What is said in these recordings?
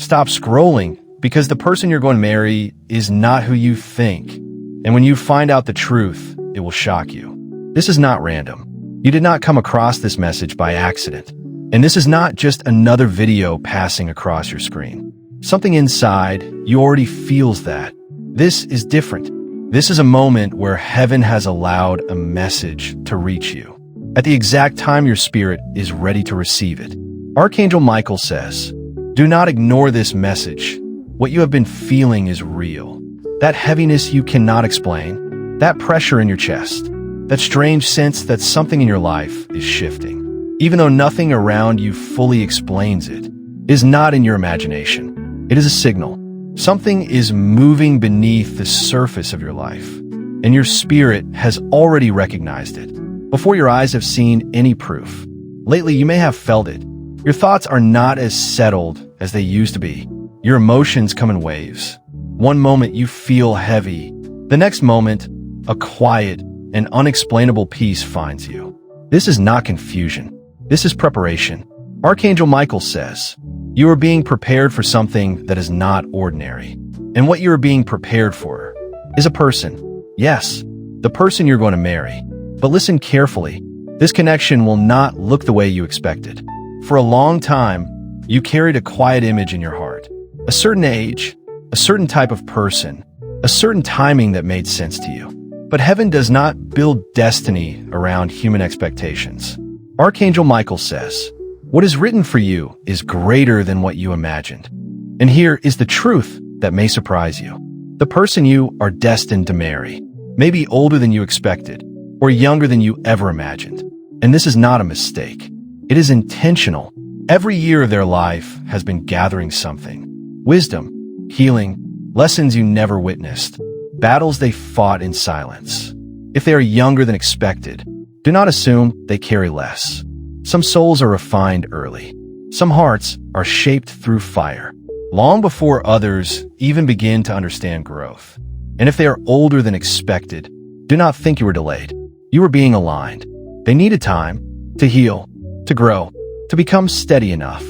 stop scrolling because the person you're going to marry is not who you think. And when you find out the truth, it will shock you. This is not random. You did not come across this message by accident. And this is not just another video passing across your screen. Something inside you already feels that. This is different. This is a moment where heaven has allowed a message to reach you at the exact time your spirit is ready to receive it. Archangel Michael says, do not ignore this message. What you have been feeling is real. That heaviness you cannot explain, that pressure in your chest, that strange sense that something in your life is shifting, even though nothing around you fully explains it, is not in your imagination. It is a signal. Something is moving beneath the surface of your life, and your spirit has already recognized it before your eyes have seen any proof. Lately, you may have felt it. Your thoughts are not as settled as they used to be. Your emotions come in waves. One moment you feel heavy. The next moment, a quiet and unexplainable peace finds you. This is not confusion. This is preparation. Archangel Michael says, you are being prepared for something that is not ordinary. And what you are being prepared for is a person. Yes, the person you're going to marry. But listen carefully. This connection will not look the way you expected. For a long time, you carried a quiet image in your heart. A certain age, a certain type of person, a certain timing that made sense to you. But heaven does not build destiny around human expectations. Archangel Michael says, what is written for you is greater than what you imagined. And here is the truth that may surprise you. The person you are destined to marry may be older than you expected or younger than you ever imagined. And this is not a mistake. It is intentional. Every year of their life has been gathering something. Wisdom, healing, lessons you never witnessed, battles they fought in silence. If they are younger than expected, do not assume they carry less. Some souls are refined early. Some hearts are shaped through fire, long before others even begin to understand growth. And if they are older than expected, do not think you were delayed. You were being aligned. They needed time to heal, to grow, to become steady enough,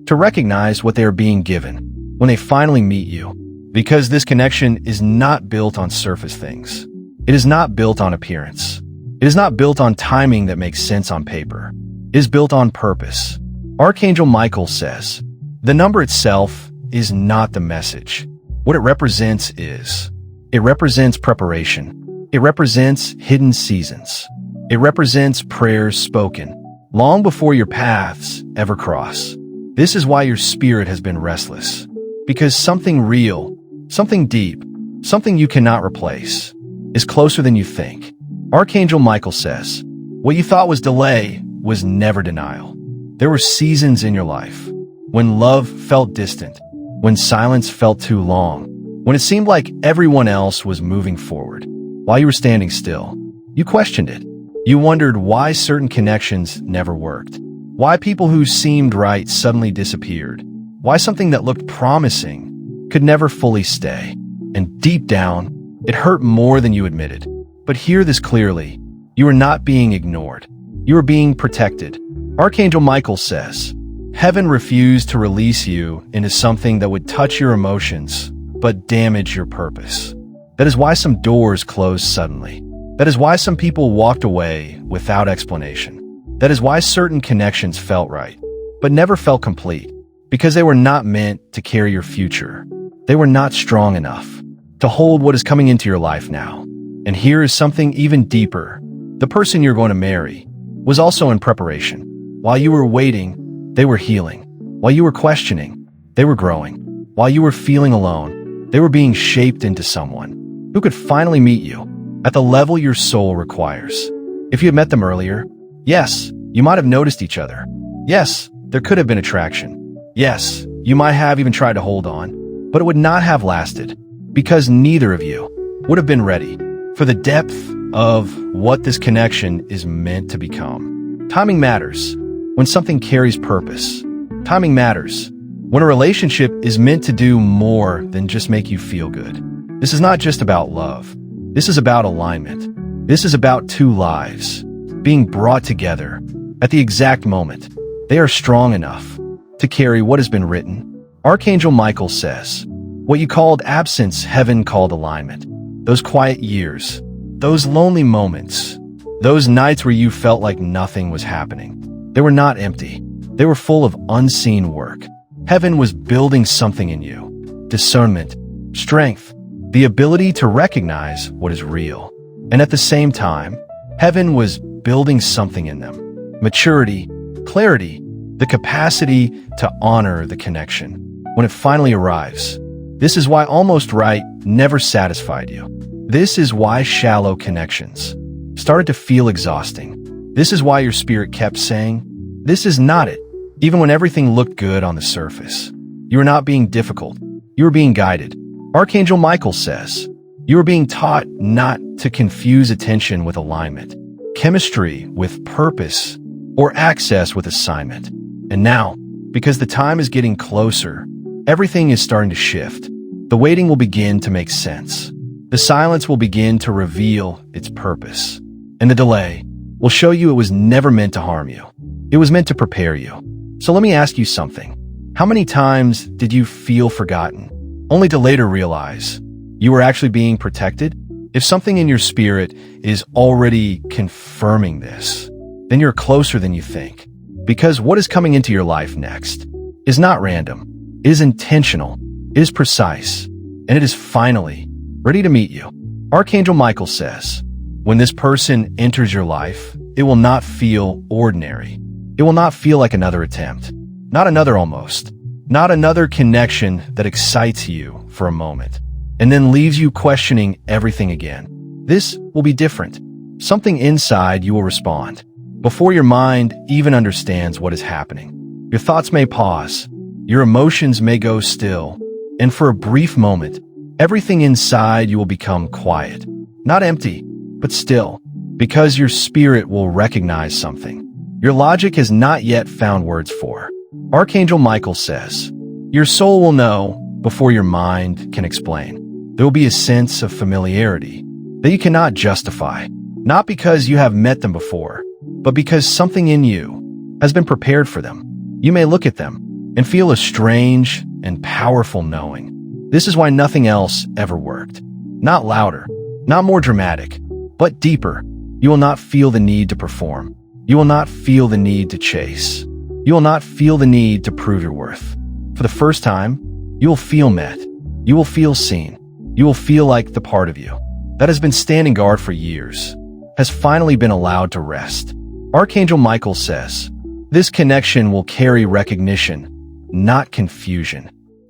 to recognize what they are being given when they finally meet you. Because this connection is not built on surface things. It is not built on appearance. It is not built on timing that makes sense on paper. It is built on purpose. Archangel Michael says, the number itself is not the message. What it represents is, it represents preparation. It represents hidden seasons. It represents prayers spoken long before your paths ever cross. This is why your spirit has been restless. Because something real, something deep, something you cannot replace, is closer than you think. Archangel Michael says, what you thought was delay was never denial. There were seasons in your life when love felt distant, when silence felt too long, when it seemed like everyone else was moving forward. While you were standing still, you questioned it. You wondered why certain connections never worked, why people who seemed right suddenly disappeared, why something that looked promising could never fully stay. And deep down, it hurt more than you admitted. But hear this clearly. You are not being ignored. You are being protected. Archangel Michael says, heaven refused to release you into something that would touch your emotions, but damage your purpose. That is why some doors closed suddenly. That is why some people walked away without explanation. That is why certain connections felt right, but never felt complete, because they were not meant to carry your future. They were not strong enough to hold what is coming into your life now. And here is something even deeper. The person you're going to marry was also in preparation. While you were waiting, they were healing. While you were questioning, they were growing. While you were feeling alone, they were being shaped into someone who could finally meet you at the level your soul requires. If you had met them earlier, yes, you might have noticed each other. Yes, there could have been attraction. Yes, you might have even tried to hold on, but it would not have lasted because neither of you would have been ready for the depth of what this connection is meant to become. Timing matters when something carries purpose. Timing matters when a relationship is meant to do more than just make you feel good. This is not just about love. This is about alignment. This is about two lives being brought together at the exact moment they are strong enough to carry what has been written. Archangel Michael says, what you called absence, heaven called alignment. Those quiet years, those lonely moments, those nights where you felt like nothing was happening. They were not empty. They were full of unseen work. Heaven was building something in you. Discernment, strength, the ability to recognize what is real. And at the same time, heaven was building something in them. Maturity, clarity, the capacity to honor the connection. When it finally arrives, this is why almost right never satisfied you. This is why shallow connections started to feel exhausting. This is why your spirit kept saying, this is not it, even when everything looked good on the surface. You were not being difficult. You were being guided. Archangel Michael says, you were being taught not to confuse attention with alignment, chemistry with purpose, or access with assignment. And now, because the time is getting closer, everything is starting to shift. The waiting will begin to make sense. The silence will begin to reveal its purpose. And the delay will show you it was never meant to harm you. It was meant to prepare you. So let me ask you something. How many times did you feel forgotten, only to later realize you were actually being protected? If something in your spirit is already confirming this, then you're closer than you think. Because what is coming into your life next is not random. It is intentional, it is precise, and it is finally ready to meet you. Archangel Michael says, when this person enters your life, it will not feel ordinary. It will not feel like another attempt, not another almost, not another connection that excites you for a moment, and then leaves you questioning everything again. This will be different. Something inside you will respond, before your mind even understands what is happening. Your thoughts may pause. Your emotions may go still, and for a brief moment, everything inside you will become quiet. Not empty, but still, because your spirit will recognize something your logic has not yet found words for. Archangel Michael says, your soul will know before your mind can explain. There will be a sense of familiarity that you cannot justify, not because you have met them before, but because something in you has been prepared for them. You may look at them and feel a strange and powerful knowing. This is why nothing else ever worked. Not louder, not more dramatic, but deeper. You will not feel the need to perform. You will not feel the need to chase. You will not feel the need to prove your worth. For the first time, you will feel met. You will feel seen. You will feel like the part of you that has been standing guard for years has finally been allowed to rest. Archangel Michael says, this connection will carry recognition, not confusion.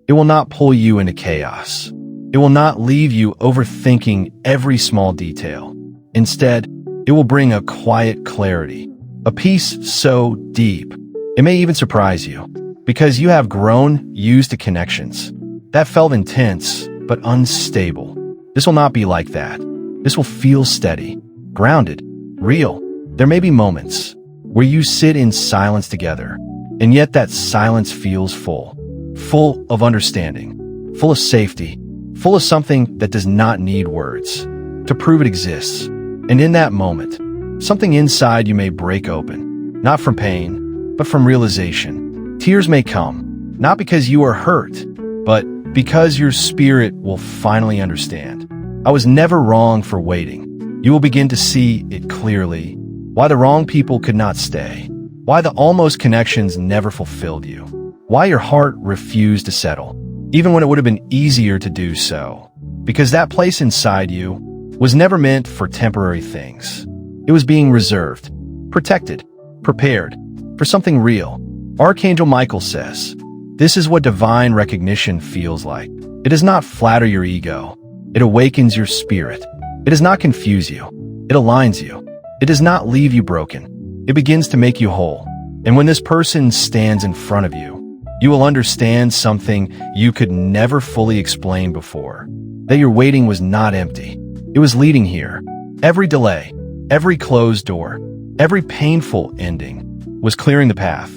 It will not pull you into chaos. It will not leave you overthinking every small detail. Instead, it will bring a quiet clarity, a peace so deep, it may even surprise you, because you have grown used to connections that felt intense but unstable. This will not be like that. This will feel steady, grounded, real. There may be moments where you sit in silence together, and yet that silence feels full of understanding, full of safety, full of something that does not need words to prove it exists. And in that moment, something inside you may break open, not from pain, but from realization. Tears may come, not because you are hurt, but because your spirit will finally understand. I was never wrong for waiting. You will begin to see it clearly, why the wrong people could not stay, why the almost connections never fulfilled you, why your heart refused to settle, even when it would have been easier to do so, because that place inside you was never meant for temporary things. It was being reserved, protected, prepared for something real. Archangel Michael says, this is what divine recognition feels like. It does not flatter your ego. It awakens your spirit. It does not confuse you. It aligns you. It does not leave you broken. It begins to make you whole. And when this person stands in front of you, you will understand something you could never fully explain before, that your waiting was not empty. It was leading here. Every delay, every closed door, every painful ending was clearing the path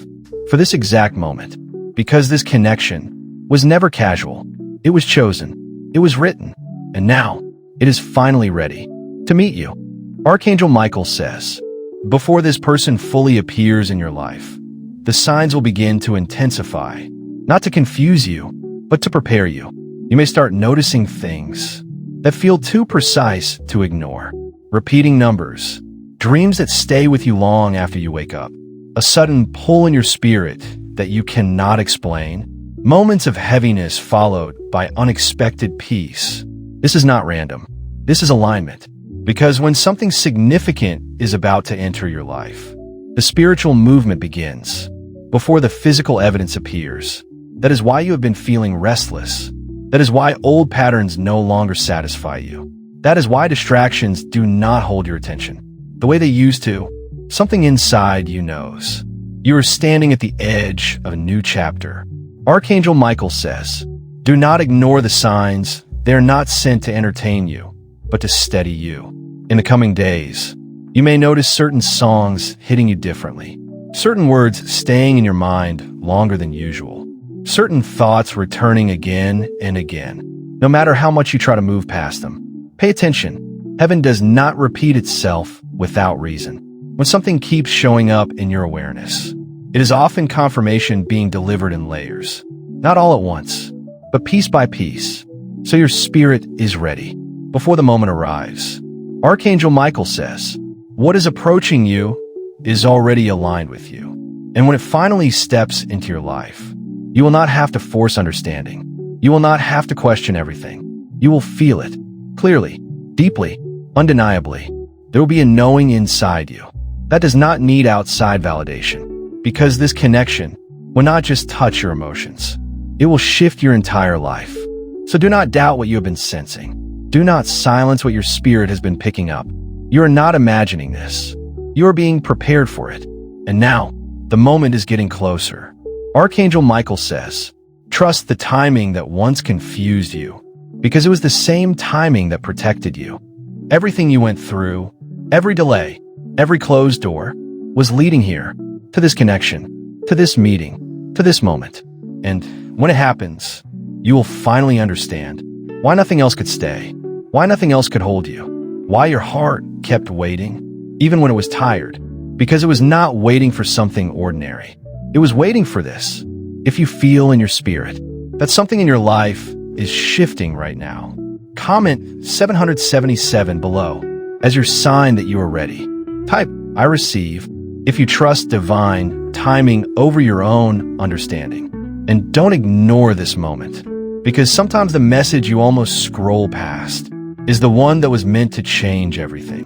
for this exact moment, because this connection was never casual. It was chosen. It was written. And now it is finally ready to meet you. Archangel Michael says, before this person fully appears in your life, the signs will begin to intensify, not to confuse you, but to prepare you. You may start noticing things that feel too precise to ignore. Repeating numbers, dreams that stay with you long after you wake up, a sudden pull in your spirit that you cannot explain, moments of heaviness followed by unexpected peace. This is not random. This is alignment. Because when something significant is about to enter your life, the spiritual movement begins before the physical evidence appears. That is why you have been feeling restless. That is why old patterns no longer satisfy you. That is why distractions do not hold your attention the way they used to. Something inside you knows. You are standing at the edge of a new chapter. Archangel Michael says, do not ignore the signs. They are not sent to entertain you, but to steady you. In the coming days, you may notice certain songs hitting you differently, certain words staying in your mind longer than usual, certain thoughts returning again and again, no matter how much you try to move past them. Pay attention. Heaven does not repeat itself without reason. When something keeps showing up in your awareness, it is often confirmation being delivered in layers, not all at once, but piece by piece, so your spirit is ready before the moment arrives. Archangel Michael says, what is approaching you is already aligned with you. And when it finally steps into your life, you will not have to force understanding. You will not have to question everything. You will feel it clearly, deeply, undeniably. There will be a knowing inside you that does not need outside validation, because this connection will not just touch your emotions. It will shift your entire life. So do not doubt what you have been sensing. Do not silence what your spirit has been picking up. You are not imagining this. You are being prepared for it. And now, the moment is getting closer. Archangel Michael says, trust the timing that once confused you, because it was the same timing that protected you. Everything you went through, every delay, every closed door, was leading here, to this connection, to this meeting, to this moment. And when it happens, you will finally understand why nothing else could stay, why nothing else could hold you, why your heart kept waiting, even when it was tired, because it was not waiting for something ordinary. It was waiting for this. If you feel in your spirit that something in your life is shifting right now, comment 777 below as your sign that you are ready. Type, I receive, if you trust divine timing over your own understanding. And don't ignore this moment, because sometimes the message you almost scroll past is the one that was meant to change everything.